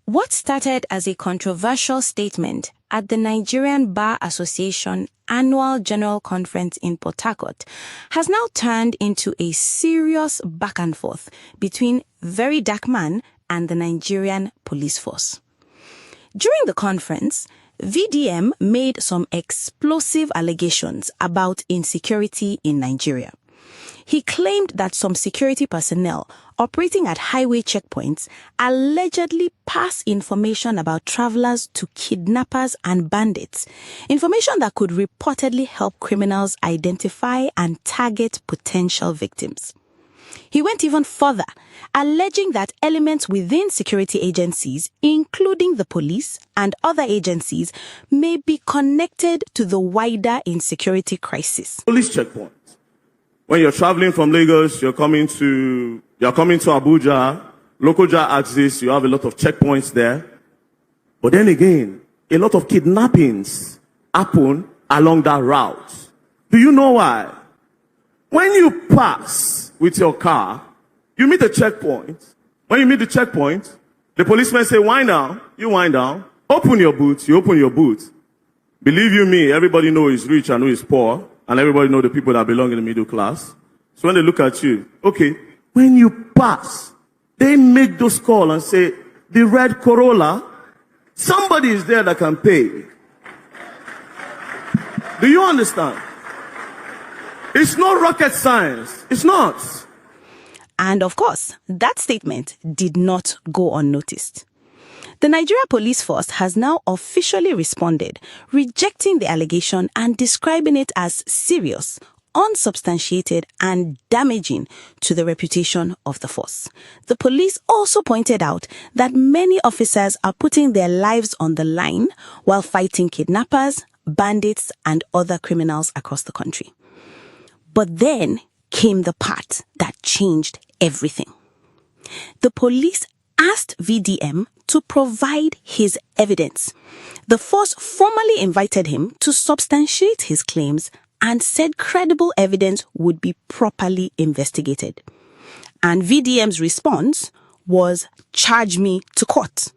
What started as a controversial statement at the Nigerian Bar Association annual general conference in Port Harcourt has now turned into a serious back and forth between VeryDarkMan and the Nigerian police force. During the conference, VDM made some explosive allegations about insecurity in Nigeria. He claimed that some security personnel operating at highway checkpoints allegedly pass information about travelers to kidnappers and bandits, information that could reportedly help criminals identify and target potential victims. He went even further, alleging that elements within security agencies, including the police and other agencies, may be connected to the wider insecurity crisis. Police checkpoint. When you're traveling from Lagos, you're coming to Abuja, local access, you have a lot of checkpoints there. But then again, a lot of kidnappings happen along that route. Do you know why? When you pass with your car, you meet a checkpoint. When you meet the checkpoint, the policemen say, wind down, you wind down, open your boot, you open your boot. Believe you me, everybody knows who is rich and who is poor. And everybody know the people that belong in the middle class. So when they look at you, okay, when you pass, they make those calls and say, the red Corolla, somebody is there that can pay. Do you understand? It's not rocket science. It's not. And of course, that statement did not go unnoticed. The Nigeria police force has now officially responded, rejecting the allegation and describing it as serious, unsubstantiated, and damaging to the reputation of the force. The police also pointed out that many officers are putting their lives on the line while fighting kidnappers, bandits, and other criminals across the country. But then came the part that changed everything. The police asked VDM to provide his evidence. The force formally invited him to substantiate his claims and said credible evidence would be properly investigated. And VDM's response was, charge me to court.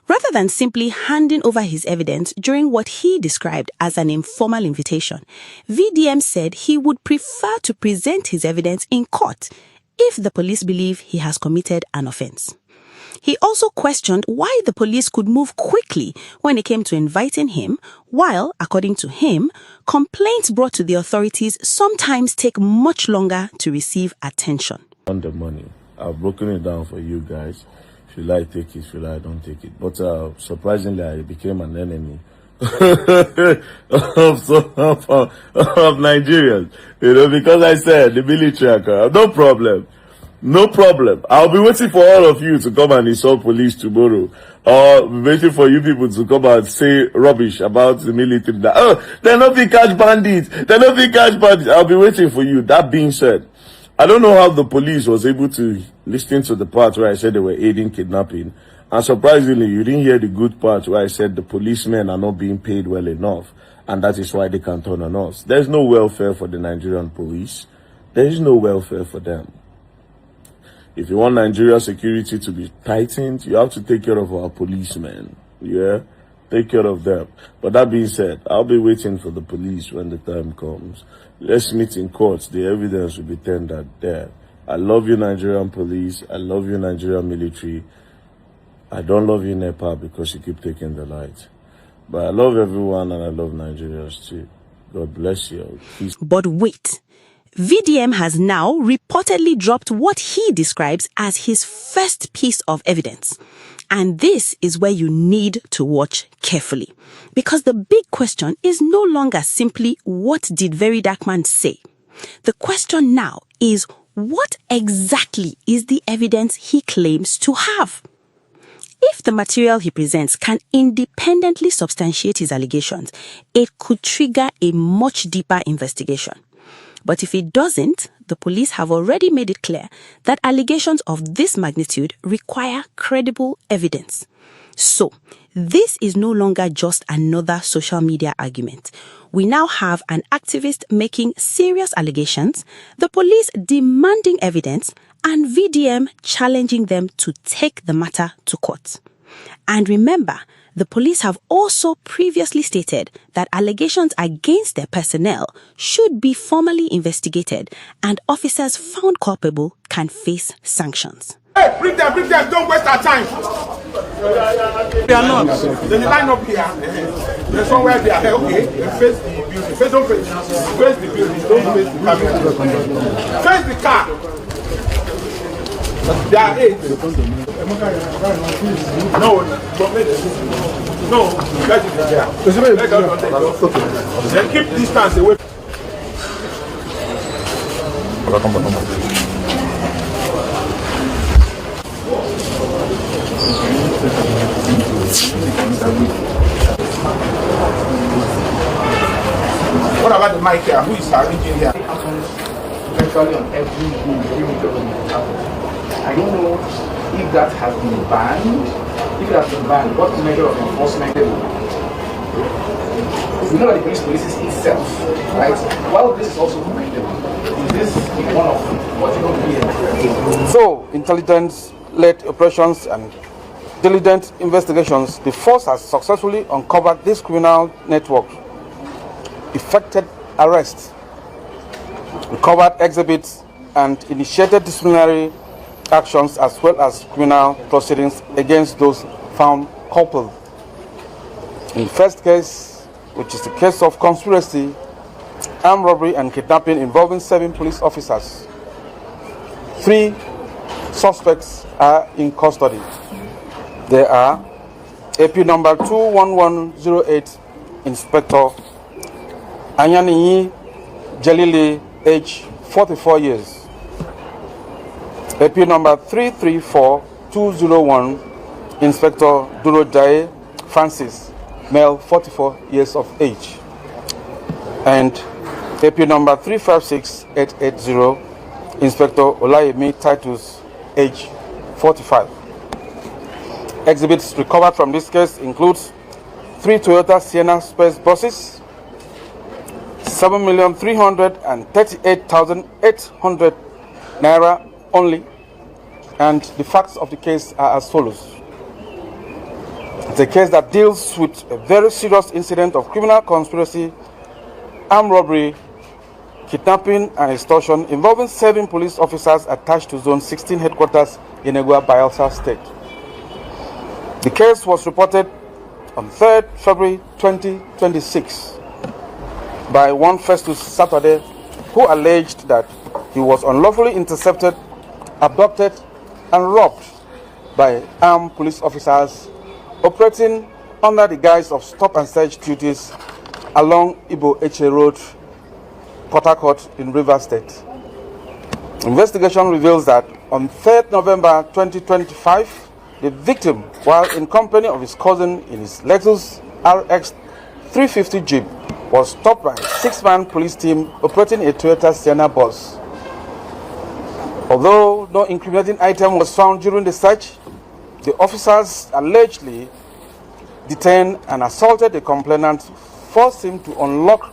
Rather than simply handing over his evidence during what he described as an informal invitation, VDM said he would prefer to present his evidence in court if the police believe he has committed an offense. He also questioned why the police could move quickly when it came to inviting him, while, according to him, complaints brought to the authorities sometimes take much longer to receive attention. On the money, I've broken it down for you guys. If you like, take it. If you like, don't take it. But surprisingly, I became an enemy of Nigerians. Because I said the military, no problem. No problem. I'll be waiting for all of you to come and insult police tomorrow. Or waiting for you people to come and say rubbish about the military. They're not being catch bandits. I'll be waiting for you. That being said, I don't know how the police was able to listen to the part where I said they were aiding kidnapping. And surprisingly, you didn't hear the good part where I said the policemen are not being paid well enough. And that is why they can turn on us. There's no welfare for the Nigerian police. There is no welfare for them. If you want Nigeria security to be tightened, you have to take care of our policemen. Yeah? Take care of them. But that being said, I'll be waiting for the police when the time comes. Let's meet in court. The evidence will be tendered there. I love you, Nigerian police. I love you, Nigerian military. I don't love you, NEPA, because you keep taking the light. But I love everyone and I love Nigerians too. God bless you. Peace. But wait. VDM has now reportedly dropped what he describes as his first piece of evidence. And this is where you need to watch carefully. Because the big question is no longer simply what did VeryDarkMan say? The question now is what exactly is the evidence he claims to have? If the material he presents can independently substantiate his allegations, it could trigger a much deeper investigation. But if it doesn't, the police have already made it clear that allegations of this magnitude require credible evidence. So, this is no longer just another social media argument. We now have an activist making serious allegations, the police demanding evidence, and VDM challenging them to take the matter to court. And remember, the police have also previously stated that allegations against their personnel should be formally investigated and officers found culpable can face sanctions. Hey, bring them, don't waste our time. They are not. Then you line up here. There's somewhere they are here, okay? Face the building. Don't face the building, don't face the camera. Face the car. There are 8. No, let it be there. Then keep distance away. What about the mic here? Who is arranging here? Virtually on every meeting I don't know if that has been banned. If it has been banned, what measure of enforcement they will do? We know that the police itself, right? While this is also commendable, is this one of what you don't be? So, intelligence-led operations and diligent investigations, the force has successfully uncovered this criminal network, effected arrests, recovered exhibits, and initiated disciplinary actions as well as criminal proceedings against those found culpable. In the first case, which is the case of conspiracy, armed robbery and kidnapping involving 7 police officers, 3 suspects are in custody. They are AP number 21108, Inspector Anyaniyi Jalili, age 44 years. AP number 334201, Inspector Durojaye Francis, male, 44 years of age. And AP number 356880, Inspector Olayemi Titus, age 45. Exhibits recovered from this case includes 3 Toyota Sienna Space buses, 7,338,800 naira only, and the facts of the case are as follows. It's a case that deals with a very serious incident of criminal conspiracy, armed robbery, kidnapping and extortion involving 7 police officers attached to Zone 16 headquarters in Egua, Bayelsa State. The case was reported on 3rd February 2026 by one Festus Saturday, who alleged that he was unlawfully intercepted, abducted, and robbed by armed police officers operating under the guise of stop and search duties along Ibo Eche Road, Port Harcourt in Rivers State. Investigation reveals that on 3rd November 2025, the victim, while in company of his cousin in his Lexus RX 350 Jeep, was stopped by a 6-man police team operating a Toyota Sienna bus. Although no incriminating item was found during the search, the officers allegedly detained and assaulted the complainant, forced him to unlock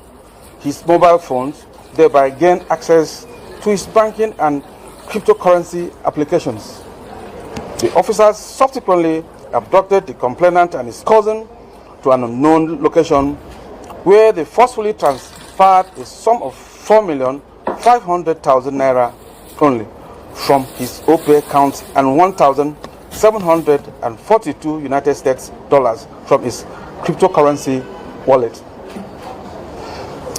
his mobile phones, thereby gain access to his banking and cryptocurrency applications. The officers subsequently abducted the complainant and his cousin to an unknown location, where they forcefully transferred a sum of 4,500,000 naira only from his OPay account and 1,742 United States dollars from his cryptocurrency wallet.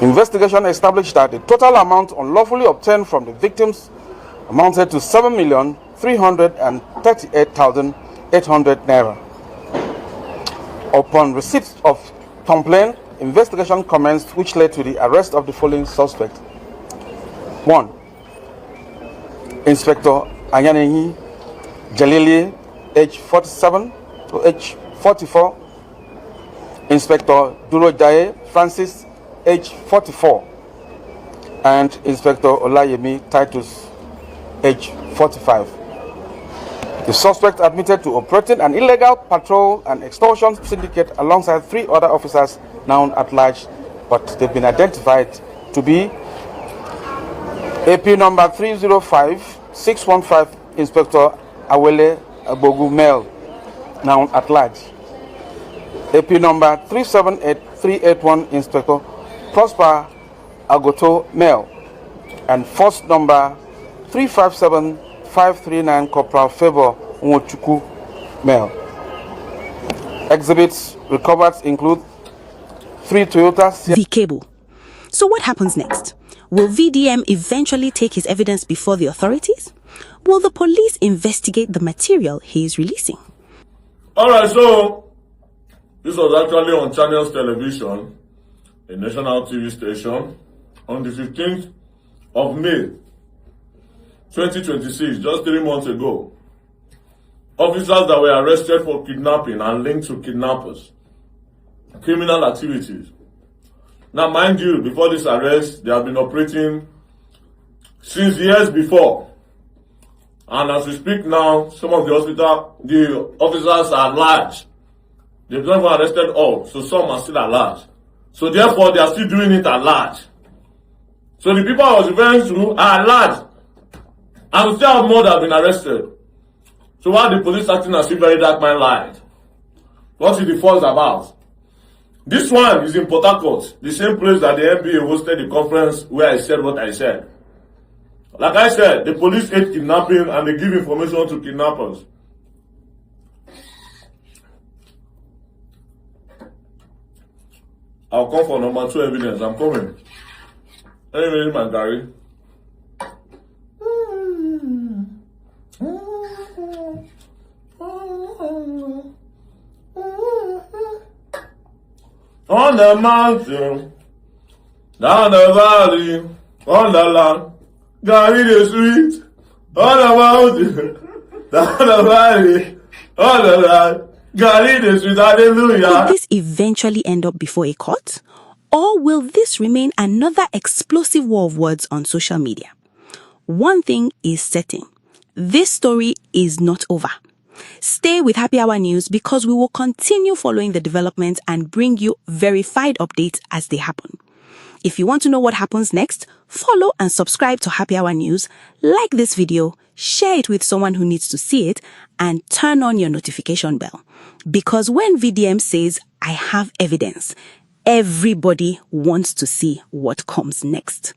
Investigation established that the total amount unlawfully obtained from the victims amounted to 7,338,800 naira. Upon receipt of complaint, investigation commenced, which led to the arrest of the following suspect. 1. Inspector Anyaniyi Jalili, age 47 to age 44. Inspector Durojaye Francis, age 44. And Inspector Olayemi Titus, age 45. The suspect admitted to operating an illegal patrol and extortion syndicate alongside 3 other officers now at large, but they've been identified to be AP number 305615, Inspector Awele Abogu, male, now at large. AP number 378381, Inspector Prosper Agoto, male, and force number 357539, Corporal Favor Nwochukwu, male. Exhibits recovered include 3 Toyota. The cable. So what happens next? Will VDM eventually take his evidence before the authorities? Will the police investigate the material he is releasing? Alright, so this was actually on Channels Television, a national TV station, on the 15th of May 2026, just 3 months ago. Officers that were arrested for kidnapping and linked to kidnappers, criminal activities. Now, mind you, before this arrest, they have been operating since years before. And as we speak now, some of the officers are large. They've not even arrested all, so some are still at large. So therefore, they are still doing it at large. So the people I was referring to are at large. And we still have more that have been arrested. So why are the police acting as if VeryDarkMan lied? What is the fuss about? This one is in Port Harcourt, the same place that the NBA hosted the conference where I said what I said. Like I said, the police hate kidnapping and they give information to kidnappers. I'll come for number 2 evidence. I'm coming. Anyway, my Gary. On the mountain, down the valley, on the land, Gary the sweet. On the mountain, down the valley, on the land, Gary the sweet. Hallelujah. Will this eventually end up before a court? Or will this remain another explosive war of words on social media? One thing is certain. This story is not over. Stay with Happy Hour News because we will continue following the developments and bring you verified updates as they happen. If you want to know what happens next, follow and subscribe to Happy Hour News, like this video, share it with someone who needs to see it, and turn on your notification bell. Because when VDM says, I have evidence, everybody wants to see what comes next.